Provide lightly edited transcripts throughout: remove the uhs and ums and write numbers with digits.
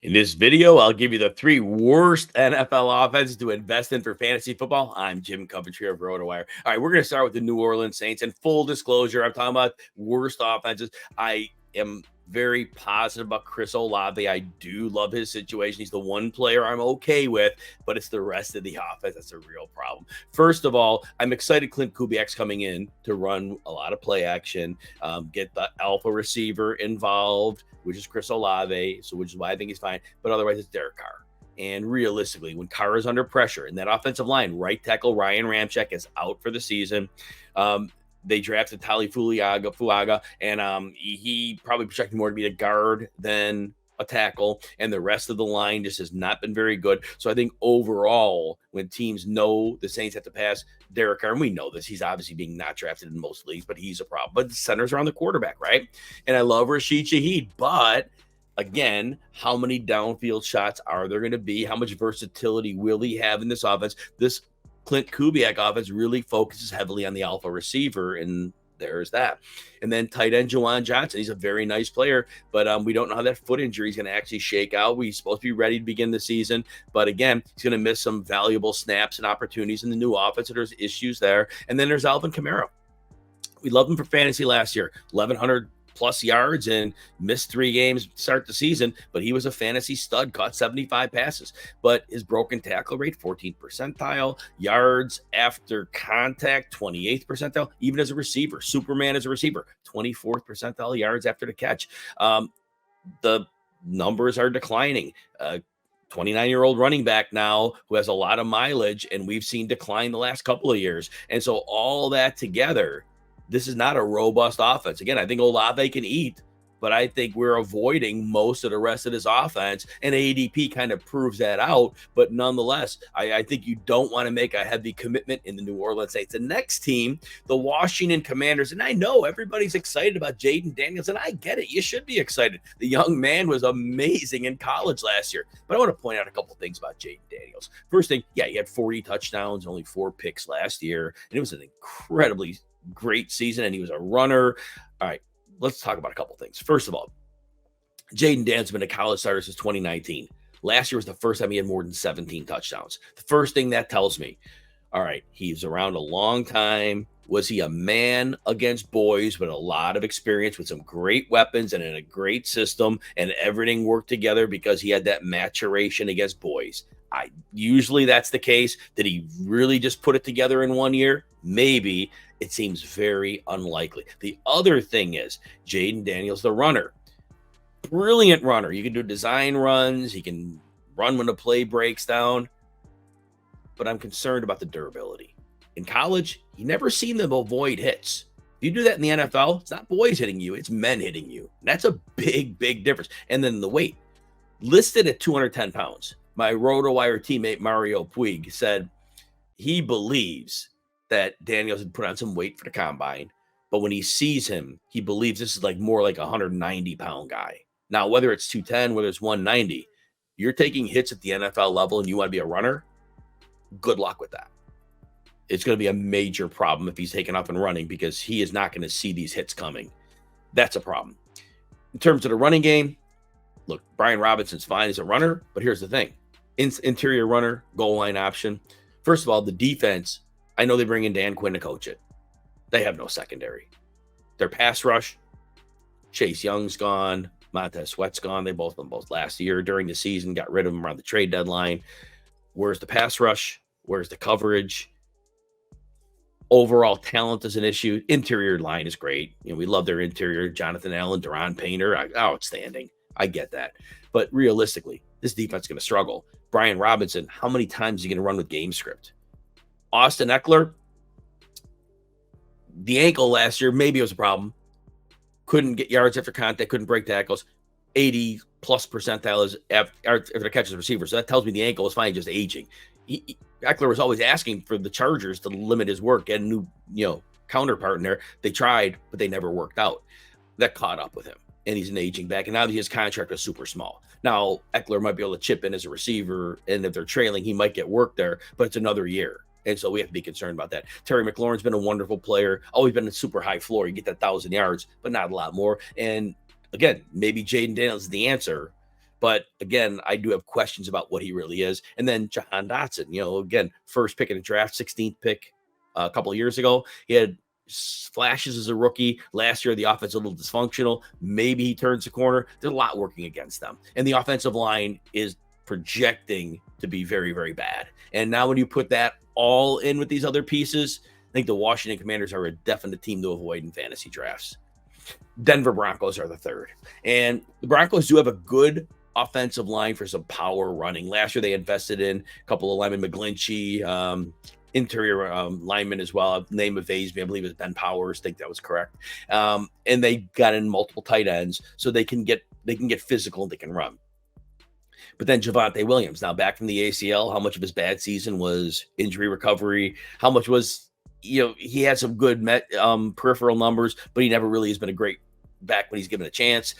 In this video, I'll give you the three worst NFL offenses to invest in for fantasy football. I'm Jim Coventry of Rotowire. All right, we're going to start with the New Orleans Saints. And full disclosure, I'm talking about worst offenses. I am very positive about Chris Olave. I do love his situation. He's the one player I'm okay with, but it's the rest of the offense that's a real problem. First of all, I'm excited Clint Kubiak's coming in to run a lot of play action, get the alpha receiver involved, which is Chris Olave, which is why I think he's fine. But otherwise, it's Derek Carr. And realistically, when Carr is under pressure and that offensive line, right tackle Ryan Ramczyk is out for the season. They drafted Tali Fuaga, and he probably projected more to be a guard than a tackle, and the rest of the line just has not been very good. So I think overall, when teams know the Saints have to pass Derek Carr, and we know this, he's obviously being not drafted in most leagues, but he's a problem. But the centers are on the quarterback, right? And I love Rashid Shaheed, but again, how many downfield shots are there going to be? How much versatility will he have in this offense? This Clint Kubiak offense really focuses heavily on the alpha receiver, and there's that. And then tight end Juwan Johnson. He's a very nice player, but we don't know how that foot injury is going to actually shake out. He's supposed to be ready to begin the season, but again, he's going to miss some valuable snaps and opportunities in the new offense. So there's issues there. And then there's Alvin Kamara. We loved him for fantasy last year, 1,100 plus yards and missed 3 games to start the season, but he was a fantasy stud, caught 75 passes. But his broken tackle rate, 14th percentile, yards after contact, 28th percentile, even as a receiver. Superman as a receiver, 24th percentile yards after the catch. The numbers are declining. 29-year-old running back now who has a lot of mileage, and we've seen decline the last couple of years. And so all that together, this is not a robust offense. Again, I think Olave can eat, but I think we're avoiding most of the rest of this offense, and ADP kind of proves that out. But nonetheless, I think you don't want to make a heavy commitment in the New Orleans Saints. The next team, the Washington Commanders, and I know everybody's excited about Jaden Daniels, and I get it. You should be excited. The young man was amazing in college last year. But I want to point out a couple things about Jaden Daniels. First thing, yeah, he had 40 touchdowns, only 4 picks last year, and it was an incredibly great season, and he was a runner. All right, let's talk about a couple things. First of all, Jaden Daniels has been a college starter since 2019. Last year was the first time he had more than 17 touchdowns. The first thing that tells me, all right, he's around a long time. Was he a man against boys with a lot of experience, with some great weapons and in a great system, and everything worked together because he had that maturation against boys? Usually that's the case. Did he really just put it together in 1 year? Maybe. It seems very unlikely. The other thing is Jaden Daniels, the runner, brilliant runner. You can do design runs. He can run when the play breaks down, but I'm concerned about the durability. In college, you never seen them avoid hits. If you do that in the NFL, it's not boys hitting you, it's men hitting you. That's a big, big difference. And then the weight, listed at 210 pounds. My Rotowire teammate Mario Puig said he believes that Daniels had put on some weight for the combine, but when he sees him, he believes this is more like a 190-pound guy. Now, whether it's 210, whether it's 190, you're taking hits at the NFL level and you want to be a runner, good luck with that. It's going to be a major problem if he's taken off and running, because he is not going to see these hits coming. That's a problem. In terms of the running game, look, Brian Robinson's fine as a runner, but here's the thing. Interior runner, goal line option. First of all, the defense, I know they bring in Dan Quinn to coach it. They have no secondary. Their pass rush, Chase Young's gone, Montez Sweat's gone. They both last year during the season, got rid of them around the trade deadline. Where's the pass rush? Where's the coverage? Overall talent is an issue. Interior line is great. We love their interior. Jonathan Allen, Deron Painter, outstanding. I get that. But realistically, this defense is going to struggle. Brian Robinson, how many times is he going to run with game script? Austin Eckler, the ankle last year, maybe it was a problem. Couldn't get yards after contact, couldn't break tackles. 80 plus percentile is after the catches receiver. So that tells me the ankle is fine, just aging. Eckler was always asking for the Chargers to limit his work, get a new, counterpart in there. They tried, but they never worked out. That caught up with him, and he's an aging back. And now his contract is super small. Now, Eckler might be able to chip in as a receiver, and if they're trailing, he might get work there, but it's another year. And so we have to be concerned about that. Terry McLaurin's been a wonderful player, always been a super high floor. You get that 1,000 yards, but not a lot more. And again, maybe Jaden Daniels is the answer, But again, I do have questions about what he really is. And then Jahan Dotson, again, first pick in the draft, 16th pick a couple of years ago. He had flashes as a rookie. Last year, the offense a little dysfunctional. Maybe he turns the corner. There's a lot working against them. And the offensive line is projecting to be very, very bad. And now when you put that all in with these other pieces, I think the Washington Commanders are a definite team to avoid in fantasy drafts. Denver Broncos are the third. And the Broncos do have a good offensive line for some power running. Last year, they invested in a couple of linemen, McGlinchey, interior lineman as well. Name evades me. I believe it's Ben Powers. I think that was correct. And they got in multiple tight ends so they can get physical and they can run. But then Javonte Williams, now back from the ACL, how much of his bad season was injury recovery? How much was, he had some good peripheral numbers, but he never really has been a great back when he's given a chance.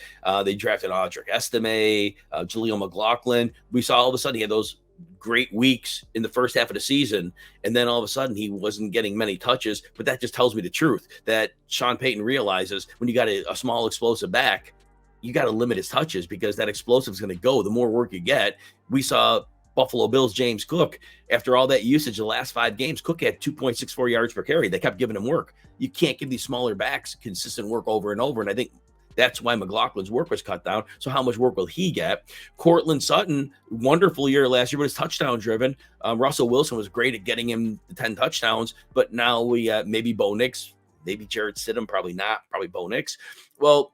They drafted Audric Estime, Jaleel McLaughlin. We saw all of a sudden he had those great weeks in the first half of the season, and then all of a sudden he wasn't getting many touches. But that just tells me the truth that Sean Payton realizes when you got a small explosive back, you got to limit his touches because that explosive is going to go. The more work you get, we saw Buffalo Bills James Cook, after all that usage the last 5 games, Cook had 2.64 yards per carry. They kept giving him work. You can't give these smaller backs consistent work over and over. And I think that's why McLaughlin's work was cut down. So how much work will he get? Cortland Sutton, wonderful year last year, but it's touchdown driven. Russell Wilson was great at getting him the 10 touchdowns, but now we maybe Bo Nix, maybe Jared Stidham, probably not, probably Bo Nix. Well,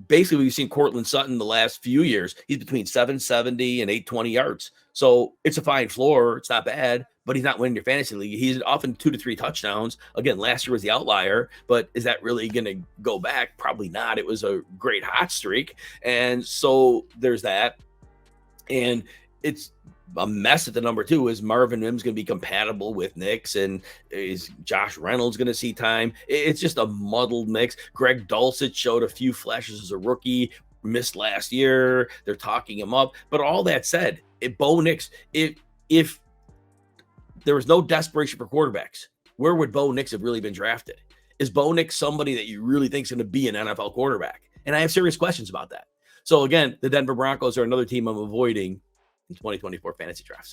basically, we've seen Cortland Sutton the last few years. He's between 770 and 820 yards. So it's a fine floor. It's not bad, but he's not winning your fantasy league. He's often 2 to 3 touchdowns. Again, last year was the outlier, but is that really going to go back? Probably not. It was a great hot streak. And so there's that. And it's a mess at the number 2. Is Marvin Mims going to be compatible with Nix, and is Josh Reynolds going to see time? It's just a muddled mix. Greg Dulcich showed a few flashes as a rookie, missed last year. They're talking him up. But all that said, Bo Nix, if there was no desperation for quarterbacks, where would Bo Nix have really been drafted? Is Bo Nix somebody that you really think is going to be an NFL quarterback? And I have serious questions about that. So again, the Denver Broncos are another team I'm avoiding in 2024 fantasy drafts.